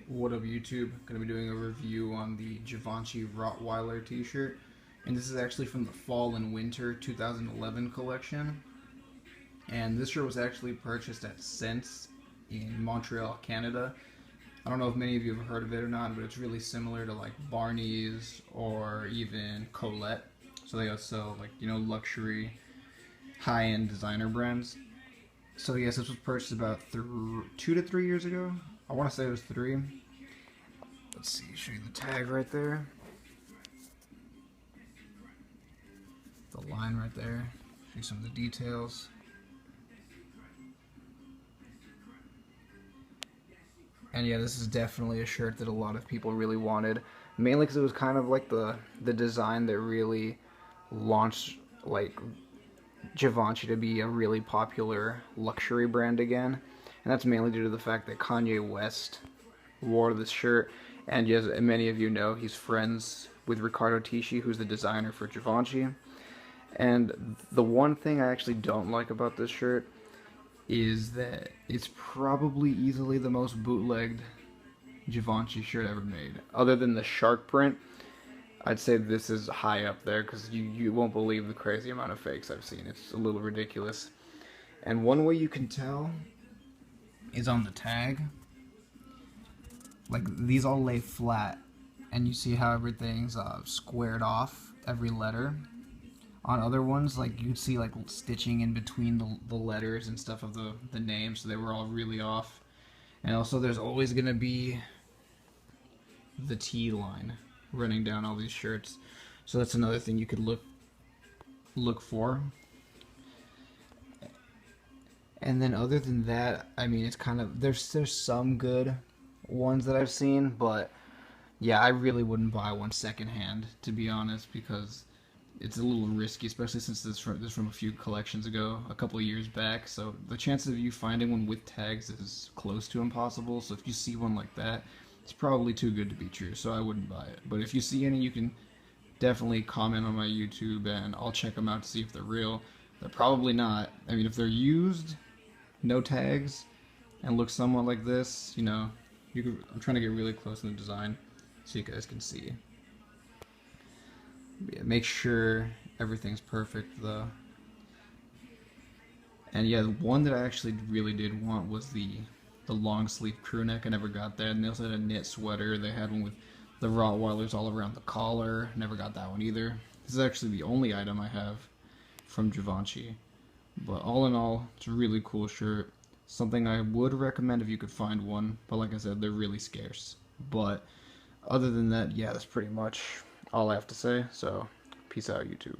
What up, YouTube? Gonna be doing a review on the Givenchy Rottweiler t-shirt, and this is actually from the Fall and Winter 2011 collection. And this shirt was actually purchased at Ssense in Montreal, Canada. I don't know if many of you have heard of it or not, but it's really similar to like Barney's or even Colette. So they also like luxury, high-end designer brands. So yes, this was purchased about 2 to 3 years ago. I want to say it was 3. Let's see, show you the tag right there. The line right there. Show you some of the details. And yeah, this is definitely a shirt that a lot of people really wanted. Mainly because it was kind of like the design that really launched like Givenchy to be a really popular luxury brand again. And that's mainly due to the fact that Kanye West wore this shirt. And as many of you know, he's friends with Riccardo Tisci, who's the designer for Givenchy. And the one thing I actually don't like about this shirt is that it's probably easily the most bootlegged Givenchy shirt ever made. Other than the shark print, I'd say this is high up there because you won't believe the crazy amount of fakes I've seen. It's a little ridiculous. And one way you can tell is on the tag. Like, these all lay flat, and you see how everything's squared off, every letter. On other ones, like, you'd see like stitching in between the letters and stuff of the name, so they were all really off. And also there's always going to be the T line running down all these shirts, so that's another thing you could look for. And then other than that, I mean, it's kind of, there's some good ones that I've seen, but yeah, I really wouldn't buy one secondhand, to be honest, because it's a little risky, especially since this from a few collections ago, a couple of years back. So the chances of you finding one with tags is close to impossible. So if you see one like that, it's probably too good to be true. So I wouldn't buy it. But if you see any, you can definitely comment on my YouTube, and I'll check them out to see if they're real. They're probably not. I mean, if they're used, no tags, and look somewhat like this, I'm trying to get really close in the design so you guys can see. Yeah, make sure everything's perfect though. And yeah, the one that I actually really did want was the long sleeve crew neck. I never got that. And they also had a knit sweater. They had one with the Rottweilers all around the collar. Never got that one either. This is actually the only item I have from Givenchy. But all in all, it's a really cool shirt. Something I would recommend if you could find one. But like I said, they're really scarce. But other than that, yeah, that's pretty much all I have to say. So, peace out, YouTube.